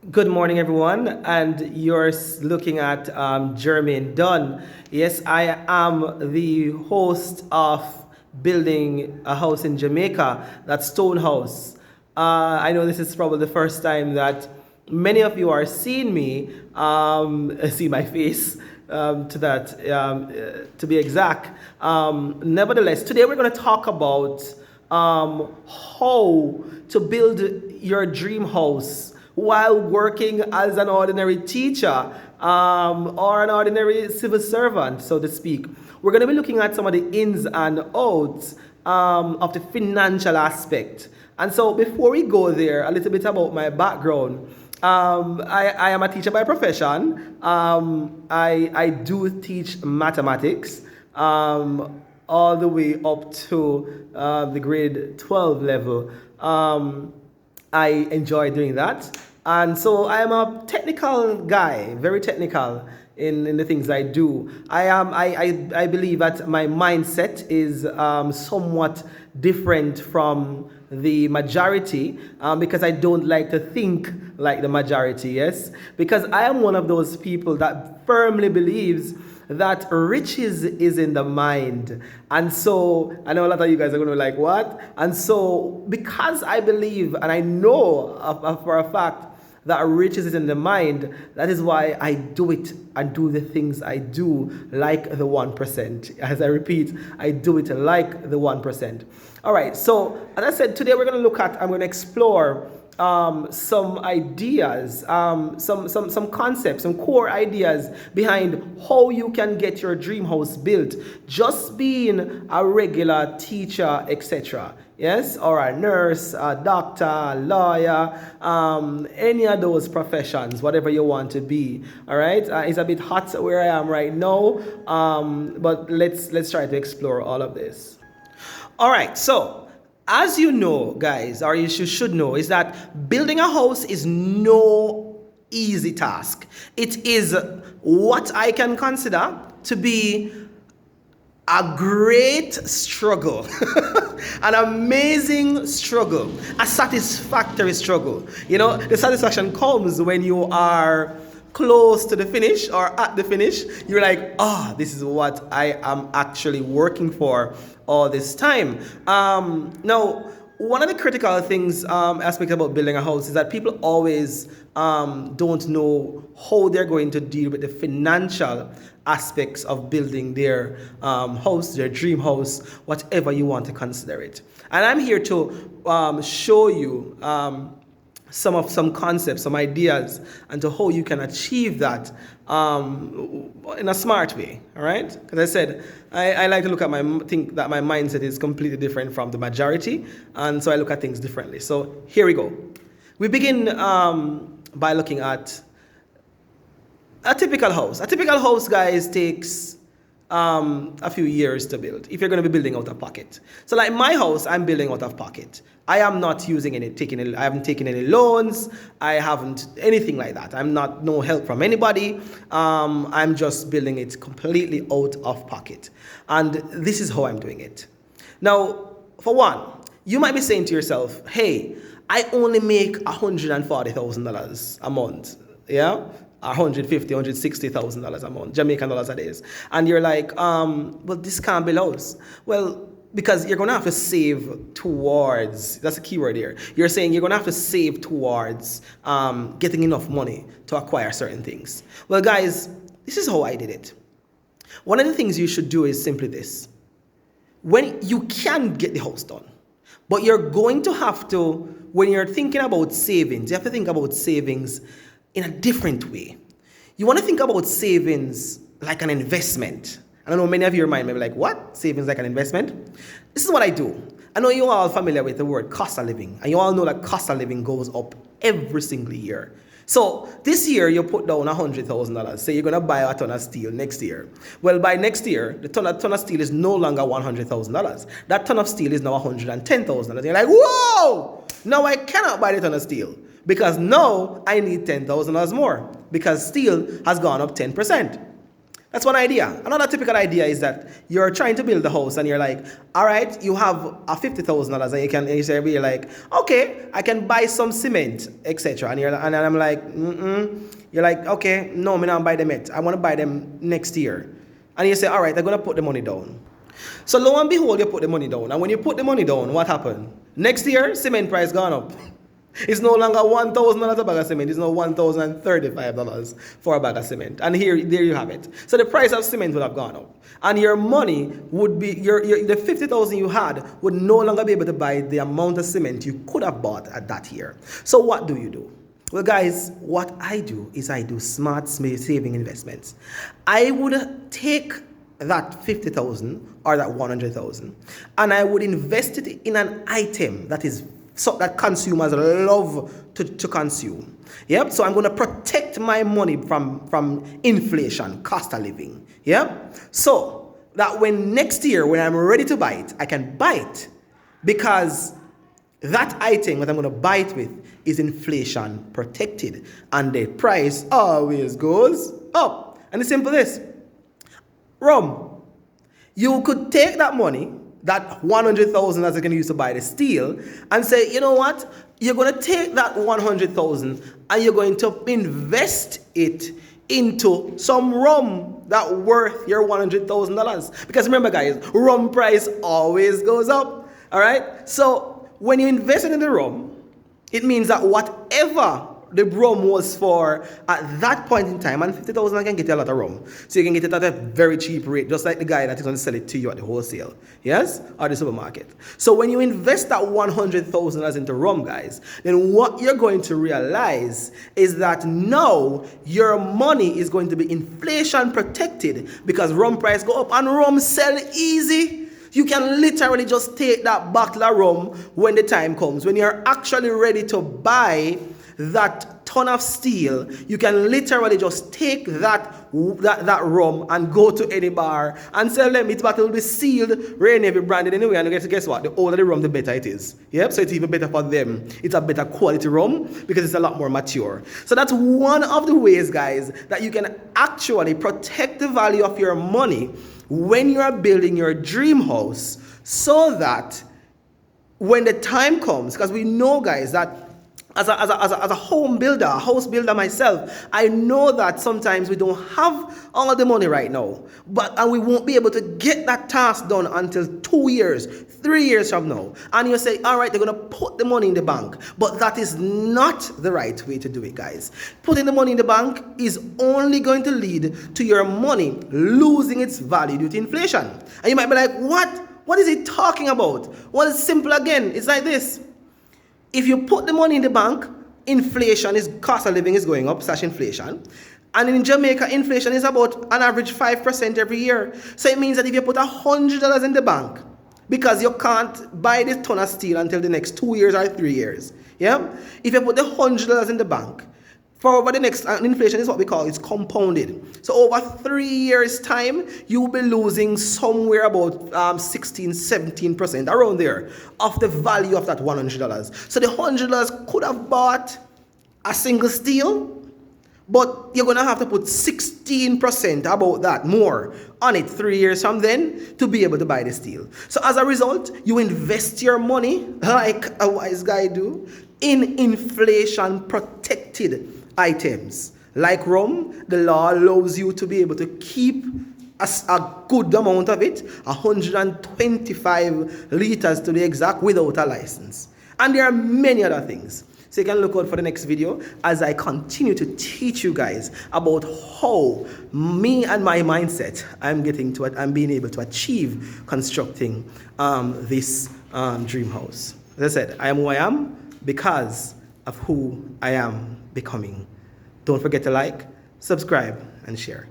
Good morning, everyone, and you're looking at Jermaine Dunn. Yes, I am the host of Building a House in Jamaica, that Stone House. I know this is probably the first time that many of you are seeing me, see my face, to be exact. Nevertheless, today we're going to talk about how to build your dream house while working as an ordinary teacher or an ordinary civil servant, so to speak. We're going to be looking at some of the ins and outs of the financial aspect. And so, before we go there, a little bit about my background. I am a teacher by profession. I do teach mathematics all the way up to the grade 12 level. I enjoy doing that. And so I am a technical guy, very technical in the things I do. I believe that my mindset is somewhat different from the majority because I don't like to think like the majority, yes? Because I am one of those people that firmly believes that riches is in the mind. And so I know a lot of you guys are going to be like, what? And so because I believe and I know for a fact that riches is in the mind, that is why I do it and do the things I do like the 1%. As I repeat, I do it like the 1%. All right, so as I said, today I'm going to explore some ideas, some concepts, some core ideas behind how you can get your dream house built, just being a regular teacher, etc. Yes, or a nurse, a doctor, a lawyer, any of those professions, whatever you want to be. All right, it's a bit hot where I am right now, but let's try to explore all of this. All right, so as you know, guys, or you should know, is that building a house is no easy task. It is what I can consider to be a great struggle, an amazing struggle, a satisfactory struggle. You know, the satisfaction comes when you are close to the finish or at the finish. You're like, oh, this is what I am actually working for all this time. Now, one of the critical things, aspect about building a house is that people always don't know how they're going to deal with the financial aspects of building their house, their dream house, whatever you want to consider it. And I'm here to show you some concepts, some ideas, and to how you can achieve that in a smart way. All right? Because I said I like to think that my mindset is completely different from the majority, and so I look at things differently. So here we go. We begin by looking at a typical house. A typical house, guys, takes a few years to build if you're going to be building out of pocket. So like my house, I'm building out of pocket. I am not I haven't taken any loans. I haven't anything like that. I'm not no help from anybody. I'm just building it completely out of pocket. And this is how I'm doing it. Now, for one, you might be saying to yourself, hey, I only make $140,000 a month. Yeah? $160,000 a month, Jamaican dollars that is. And you're like, well, this can't be lows. Well, because you're going to have to save towards, that's a key word here. You're saying you're going to have to save towards getting enough money to acquire certain things. Well, guys, this is how I did it. One of the things you should do is simply this. When you can get the house done, but you're going to have to, when you're thinking about savings, you have to think about savings in a different way. You want to think about savings like an investment. I don't know, many of your mind may be like, what? Savings like an investment? This is what I do. I know you're all familiar with the word cost of living, and you all know that cost of living goes up every single year. So this year you put down $100,000. Say you're gonna buy a ton of steel next year. Well, by next year, the ton of steel is no longer $100,000. That ton of steel is now $110,000. You're like, whoa! Now I cannot buy the ton of steel because now I need $10,000 more because steel has gone up 10%. That's one idea. Another typical idea is that you're trying to build a house and you're like, all right, you have a $50,000 and you're like, okay, I can buy some cement, etc. And I'm like, You're like, okay, no, I'm not buy them yet. I want to buy them next year. And you say, all right, I'm going to put the money down. So lo and behold, you put the money down. And when you put the money down, what happened? Next year, cement price gone up. It's no longer $1,000 a bag of cement. It's now $1,035 for a bag of cement. And there you have it. So the price of cement would have gone up. And your money would be, the $50,000 you had would no longer be able to buy the amount of cement you could have bought at that year. So what do you do? Well, guys, what I do is I do smart saving investments. I would take that 50,000 or that 100,000 and I would invest it in an item that is that consumers love to consume. Yep. So I'm going to protect my money from inflation, cost of living. Yep. So that when next year, when I'm ready to buy it, I can buy it because that item that I'm going to buy it with is inflation protected and the price always goes up. And it's simple this. Rum. You could take that money, that 100,000 that you can use to buy the steel, and say, you know what? You're going to take that 100,000 and you're going to invest it into some rum that worth your $100,000. Because remember, guys, rum price always goes up. All right? So when you invest in the rum, it means that whatever the rum was for at that point in time, and 50,000 I can get a lot of rum. So you can get it at a very cheap rate, just like the guy that is going to sell it to you at the wholesale, yes, or the supermarket. So when you invest that 100,000 as into rum, guys, then what you're going to realize is that now your money is going to be inflation protected because rum price go up and rum sell easy. You can literally just take that bottle of rum when the time comes, when you're actually ready to buy that ton of steel. You can literally just take that rum and go to any bar and sell them. It will be sealed, rainy, branded anyway. And guess what? The older the rum, the better it is. Yep. So it's even better for them. It's a better quality rum because it's a lot more mature. So that's one of the ways, guys, that you can actually protect the value of your money when you are building your dream house, so that when the time comes, because we know, guys, that as a home builder, a house builder myself, I know that sometimes we don't have all the money right now, and we won't be able to get that task done until 2 years, 3 years from now. And you say, all right, they're going to put the money in the bank, but that is not the right way to do it, guys. Putting the money in the bank is only going to lead to your money losing its value due to inflation. And you might be like, what? What is he talking about? Well, it's simple again. It's like this. If you put the money in the bank, cost of living is going up, / inflation. And in Jamaica, inflation is about an average 5% every year. So it means that if you put $100 in the bank, because you can't buy this ton of steel until the next 2 years or 3 years, yeah? If you put the $100 in the bank, for over the next, inflation is what we call, it's compounded. So over 3 years' time, you'll be losing somewhere about 16, 17%, around there, of the value of that $100. So the $100 could have bought a single steel, but you're going to have to put 16% about that more on it 3 years from then to be able to buy the steel. So as a result, you invest your money, like a wise guy do, in inflation protected items. Like rum, the law allows you to be able to keep a good amount of it, 125 liters to be exact, without a license. And there are many other things. So you can look out for the next video as I continue to teach you guys about how me and my mindset I'm being able to achieve constructing this dream house. As I said, I am who I am because of who I am becoming. Don't forget to like, subscribe, and share.